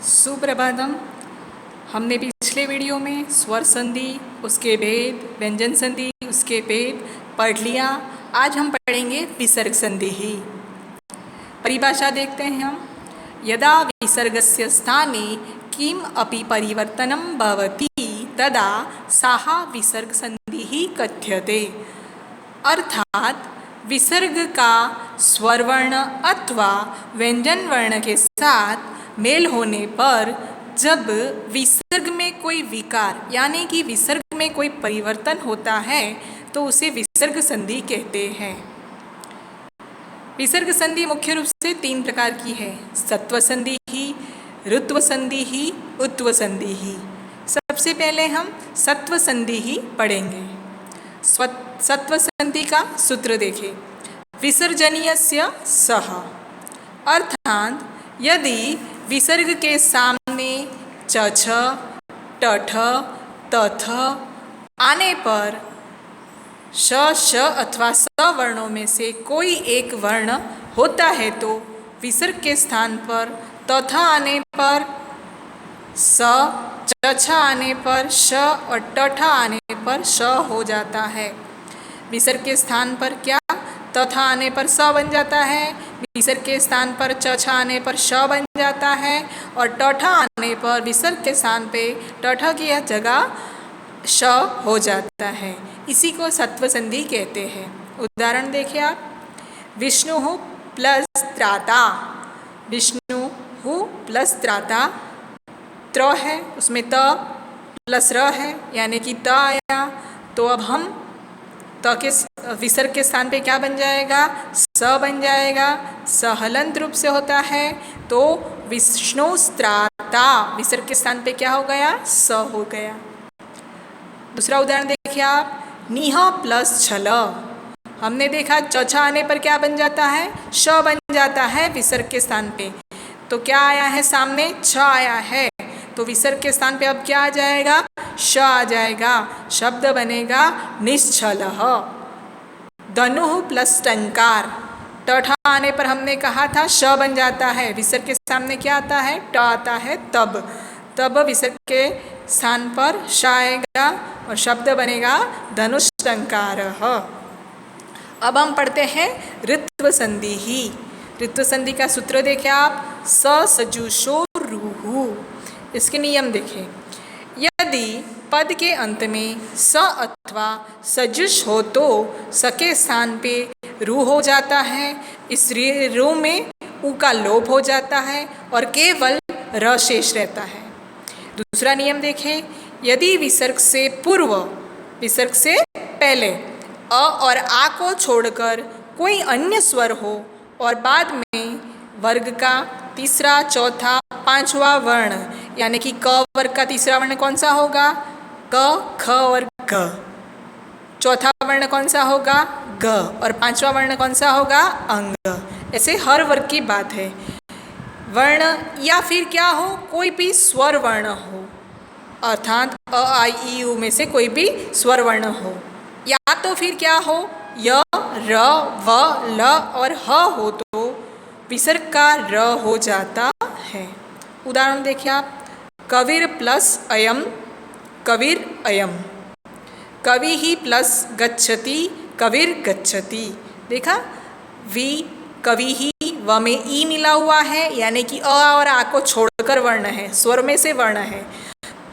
सुप्रभातम। हमने पिछले वीडियो में स्वर संधि, उसके भेद, व्यंजन संधि, उसके भेद पढ़ लिया। आज हम पढ़ेंगे विसर्ग संधि ही। परिभाषा देखते हैं हम। यदा विसर्गस्य स्थाने किम अपि परिवर्तनं भवति तदा साह विसर्ग संधि ही कथ्यते। अर्थात विसर्ग का स्वर वर्ण अथवा व्यंजन वर्ण के साथ मेल होने पर जब विसर्ग में कोई विकार यानी कि विसर्ग में कोई परिवर्तन होता है तो उसे विसर्ग संधि कहते हैं। विसर्ग संधि मुख्य रूप से 3 प्रकार की है। सत्व संधि ही, ऋत्व संधि ही, उत्व संधि ही। सबसे पहले हम सत्व संधि ही पढ़ेंगे। सत्व संधि का सूत्र देखें। विसर्जनीयस्य सह, अर्थात यदि विसर्ग के सामने चछ, टठ, तथ आने पर श, श अथवा स वर्णों में से कोई एक वर्ण होता है तो विसर्ग के स्थान पर तथ आने पर स, चछ आने पर श और टठ आने पर श हो जाता है। विसर्ग के स्थान पर क्या तथा आने पर स बन जाता है, विसर्ग के स्थान पर चछ आने पर श बन जाता है और टठ आने पर विसर्ग के स्थान पे टठ की जगह श हो जाता है। इसी को सत्व संधि कहते हैं। उदाहरण देखिए आप। विष्णु प्लस त्राता, विष्णु प्लस त्राता, त्र है उसमें त प्लस र है यानी कि त आया, तो अब हम त के विसर्ग के स्थान पे क्या बन जाएगा, स बन जाएगा। स हलंत रूप से होता है तो विष्णुस्त्राता विसर्ग के स्थान पे क्या हो गया, स हो गया। दूसरा उदाहरण देखिए आप। निह प्लस छल, हमने देखा चछ आने पर क्या बन जाता है, श बन जाता है विसर्ग के स्थान पे। तो क्या आया है सामने, छ आया है, तो विसर्ग के स्थान पे अब क्या आ जाएगा, श आ जाएगा। शब्द बनेगा निश्छलः। धनु प्लस टंकार, टठ आने पर हमने कहा था श बन जाता है, विसर्ग के सामने क्या आता है, ट आता है। तब विसर्ग के स्थान पर श आएगा और शब्द बनेगा धनुष्टंकारः। अब हम पढ़ते हैं ऋत्व संधि ही। ऋत्व संधि का सूत्र देखें आप। स सजुषो रुहु, इसके नियम देखें। यदि पद के अंत में स अथवा सजुष हो तो स के स्थान पे रू हो जाता है। इस रू में उ का लोप हो जाता है और केवल र शेष रहता है। दूसरा नियम देखें। यदि विसर्ग से पूर्व, विसर्ग से पहले अ और आ को छोड़कर कोई अन्य स्वर हो और बाद में वर्ग का तीसरा, चौथा, पांचवा वर्ण यानी कि क वर्ग का तीसरा वर्ण कौन सा होगा, क, ख और ग। चौथा वर्ण कौन सा होगा, ग, और पांचवा वर्ण कौन सा होगा, अंग। ऐसे हर वर्ग की बात है। वर्ण या फिर क्या हो, कोई भी स्वर वर्ण हो, अर्थात अ, आ, इ, उ में से कोई भी स्वर वर्ण हो, या तो फिर क्या हो, य, र, व, ल और ह हो तो विसर्ग का र हो जाता है। उदाहरण देखिए आप। कविर प्लस अयम, कविर अयम। कवि ही प्लस गच्छति, कविर गच्छति। देखा, वी कवि ही, व में ई मिला हुआ है यानी कि अ और आ को छोड़कर वर्ण है, स्वर में से वर्ण है,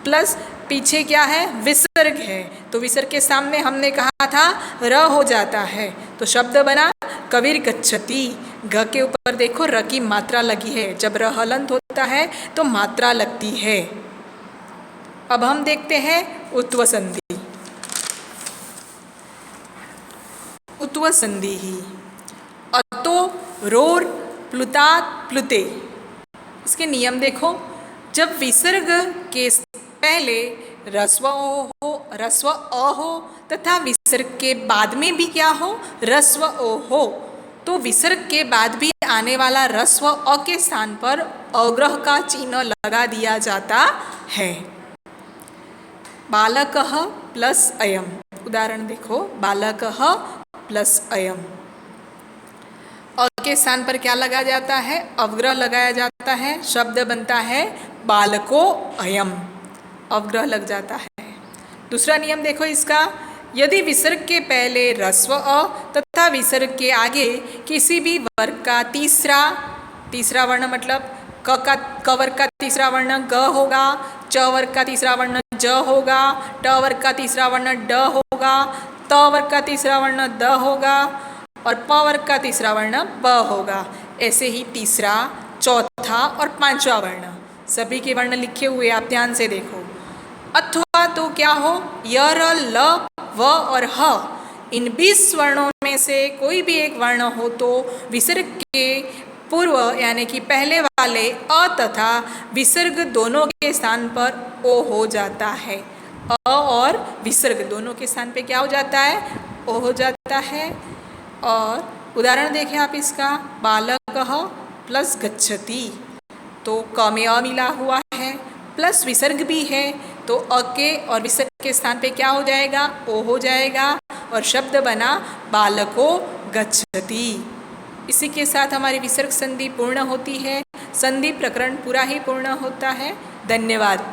प्लस पीछे क्या है, विसर्ग है, तो विसर्ग के सामने हमने कहा था र हो जाता है, तो शब्द बना कविर गच्छति। घ के ऊपर देखो र की मात्रा लगी है, जब र हलंत होता है तो मात्रा लगती है। अब हम देखते हैं उत्व संधि। उत्व संधि ही। अतो, रोर, प्लुतात, प्लुते। इसके नियम देखो। जब विसर्ग के पहले रस्व अ हो तथा विसर्ग के बाद में भी क्या हो, रस्व ओ हो, तो विसर्ग के बाद भी आने वाला रस्व अ के स्थान पर अग्रह का चिन्ह लगा दिया जाता है। बालकः प्लस अयम। उदाहरण देखो। बालकः प्लस अयम। अ के स्थान पर क्या लगा जाता है, अवग्रह लगाया जाता है, शब्द बनता है बालको अयम, अवग्रह लग जाता है। दूसरा नियम देखो इसका, यदि विसर्ग के पहले ह्रस्व अ तथा विसर्ग के आगे किसी भी वर्ग का तीसरा वर्ण मतलब क वर्ग का तीसरा वर्ण ग होगा, च वर्ग का तीसरा वर्ण ज होगा, ट वर्ग का तीसरा वर्ण ड होगा, त वर्ग का तीसरा वर्ण द होगा और प वर्ग का तीसरा वर्ण ब होगा। ऐसे ही तीसरा, चौथा और पांचवा वर्ण, सभी के वर्ण लिखे हुए आप ध्यान से देखो। अथवा तो क्या हो, य, र, ल, व और ह, इन 20 वर्णों में से कोई भी एक वर्ण हो तो विसर्ग के पूर्व यानी कि पहले वाले अ तथा विसर्ग दोनों के स्थान पर ओ हो जाता है। अ और विसर्ग दोनों के स्थान पे क्या हो जाता है, ओ हो जाता है। और उदाहरण देखें आप इसका, बालकः प्लस गच्छति, तो क में अ मिला हुआ है प्लस विसर्ग भी है, तो अ के और विसर्ग के स्थान पे क्या हो जाएगा, ओ हो जाएगा और शब्द बना बालको गच्छति। इसी के साथ हमारी विसर्ग संधि पूर्ण होती है। संधि प्रकरण पूरा ही पूर्ण होता है। धन्यवाद।